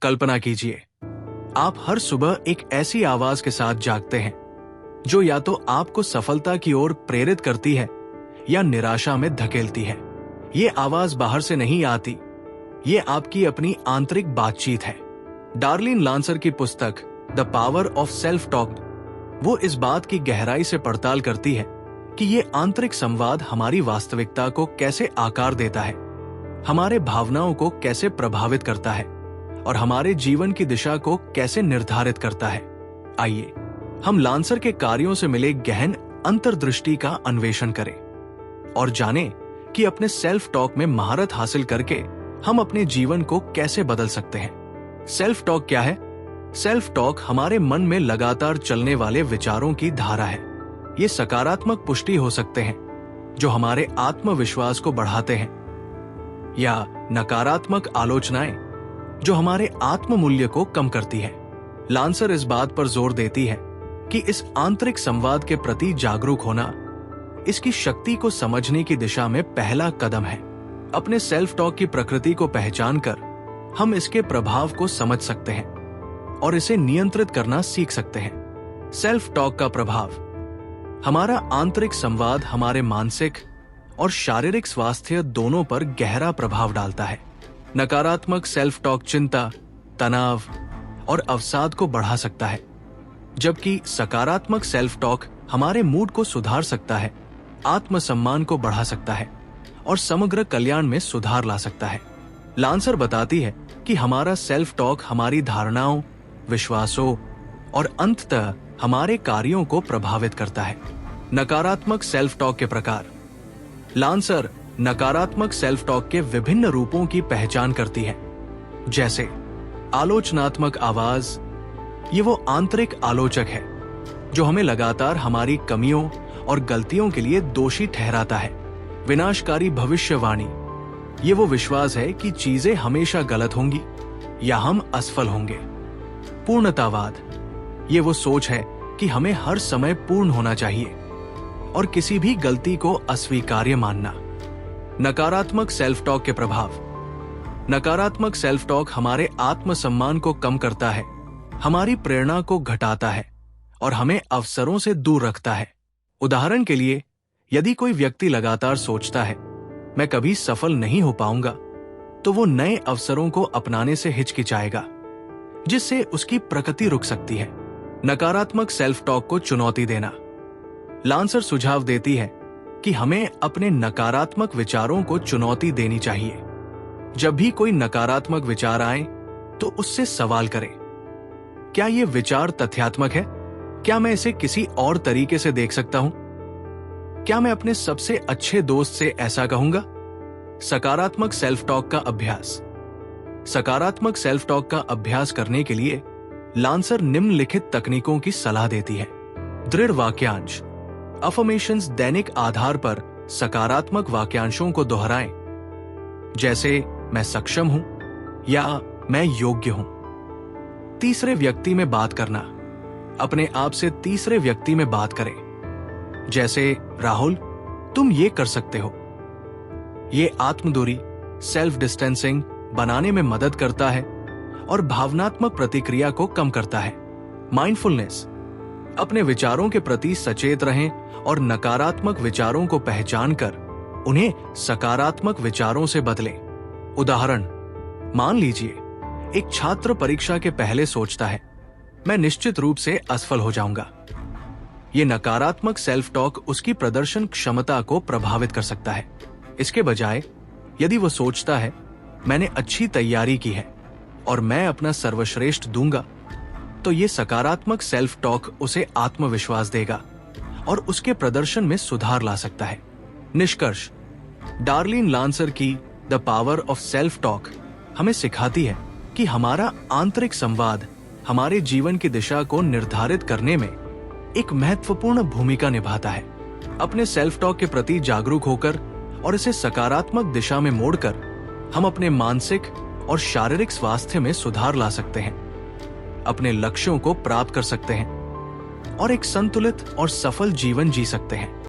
कल्पना कीजिए, आप हर सुबह एक ऐसी आवाज के साथ जागते हैं जो या तो आपको सफलता की ओर प्रेरित करती है या निराशा में धकेलती है। ये आवाज बाहर से नहीं आती, ये आपकी अपनी आंतरिक बातचीत है। डार्लिन लांसर की पुस्तक the power of self talk वो इस बात की गहराई से पड़ताल करती है कि ये आंतरिक संवाद हमारी वास्तविकता को कैसे आकार देता है, हमारे भावनाओं को कैसे प्रभावित करता है और हमारे जीवन की दिशा को कैसे निर्धारित करता है। आइए हम लांसर के कार्यों से मिले गहन अंतर्दृष्टि का अन्वेषण करें और जानें कि अपने सेल्फ टॉक में महारत हासिल करके हम अपने जीवन को कैसे बदल सकते हैं। सेल्फ टॉक क्या है? सेल्फ टॉक हमारे मन में लगातार चलने वाले विचारों की धारा है। ये सकारात्मक पुष्टि हो सकते हैं जो हमारे आत्मविश्वास को बढ़ाते हैं, या नकारात्मक आलोचनाएं जो हमारे आत्ममूल्य को कम करती है। लांसर इस बात पर जोर देती है कि इस आंतरिक संवाद के प्रति जागरूक होना इसकी शक्ति को समझने की दिशा में पहला कदम है। अपने सेल्फ टॉक की प्रकृति को पहचान कर हम इसके प्रभाव को समझ सकते हैं और इसे नियंत्रित करना सीख सकते हैं। सेल्फ टॉक का प्रभाव: हमारा आंतरिक संवाद हमारे मानसिक और शारीरिक स्वास्थ्य दोनों पर गहरा प्रभाव डालता है। नकारात्मक सेल्फ टॉक चिंता, तनाव और अवसाद को बढ़ा सकता है, जबकि सकारात्मक सेल्फ टॉक हमारे मूड को सुधार सकता है, आत्मसम्मान को बढ़ा सकता है और समग्र कल्याण में सुधार ला सकता है। लांसर बताती है कि हमारा सेल्फ टॉक हमारी धारणाओं, विश्वासों और अंततः हमारे कार्यों को प्रभावित करता है। नकारात्मक सेल्फ टॉक के प्रकार: लांसर नकारात्मक सेल्फ टॉक के विभिन्न रूपों की पहचान करती है, जैसे आलोचनात्मक आवाज। ये वो आंतरिक आलोचक है जो हमें लगातार हमारी कमियों और गलतियों के लिए दोषी ठहराता है। विनाशकारी भविष्यवाणी: ये वो विश्वास है कि चीजें हमेशा गलत होंगी या हम असफल होंगे। पूर्णतावाद: ये वो सोच है कि हमें हर समय पूर्ण होना चाहिए और किसी भी गलती को अस्वीकार्य मानना। नकारात्मक सेल्फ टॉक के प्रभाव: नकारात्मक सेल्फ टॉक हमारे आत्मसम्मान को कम करता है, हमारी प्रेरणा को घटाता है और हमें अवसरों से दूर रखता है। उदाहरण के लिए, यदि कोई व्यक्ति लगातार सोचता है मैं कभी सफल नहीं हो पाऊंगा, तो वो नए अवसरों को अपनाने से हिचकिचाएगा, जिससे उसकी प्रगति रुक सकती है। नकारात्मक सेल्फ टॉक को चुनौती देना: लांसर सुझाव देती है कि हमें अपने नकारात्मक विचारों को चुनौती देनी चाहिए। जब भी कोई नकारात्मक विचार आए तो उससे सवाल करें, क्या ये विचार तथ्यात्मक है? क्या मैं इसे किसी और तरीके से देख सकता हूं? क्या मैं अपने सबसे अच्छे दोस्त से ऐसा कहूंगा? सकारात्मक सेल्फ टॉक का अभ्यास: सकारात्मक सेल्फ टॉक का अभ्यास करने के लिए लांसर निम्नलिखित तकनीकों की सलाह देती है। दृढ़ वाक्यांश: अफर्मेशंस दैनिक आधार पर सकारात्मक वाक्यांशों को दोहराएं, जैसे मैं सक्षम हूं या मैं योग्य हूं। तीसरे व्यक्ति में बात करना: अपने आप से तीसरे व्यक्ति में बात करें, जैसे राहुल तुम ये कर सकते हो। ये आत्मदूरी, सेल्फ डिस्टेंसिंग बनाने में मदद करता है और भावनात्मक प्रतिक्रिया को कम करता है। माइंडफुलनेस: अपने विचारों के प्रति सचेत रहें और नकारात्मक विचारों को पहचान कर उन्हें सकारात्मक विचारों से बदलें। उदाहरण: मान लीजिए एक छात्र परीक्षा के पहले सोचता है मैं निश्चित रूप से असफल हो जाऊंगा। ये नकारात्मक सेल्फ टॉक उसकी प्रदर्शन क्षमता को प्रभावित कर सकता है। इसके बजाय यदि वो सोचता है मैंने अच्छी तैयारी की है और मैं अपना सर्वश्रेष्ठ दूंगा, तो ये सकारात्मक सेल्फ टॉक उसे आत्मविश्वास देगा और उसके प्रदर्शन में सुधार ला सकता है। निष्कर्ष: डार्लिन लांसर की the power of self talk हमें सिखाती है कि हमारा आंतरिक संवाद हमारे जीवन की दिशा को निर्धारित करने में एक महत्वपूर्ण भूमिका निभाता है। अपने सेल्फ टॉक के प्रति जागरूक होकर और इसे सकारात्मक दिशा में मोड़कर हम अपने मानसिक और शारीरिक स्वास्थ्य में सुधार ला सकते हैं, अपने लक्ष्यों को प्राप्त कर सकते हैं और एक संतुलित और सफल जीवन जी सकते हैं।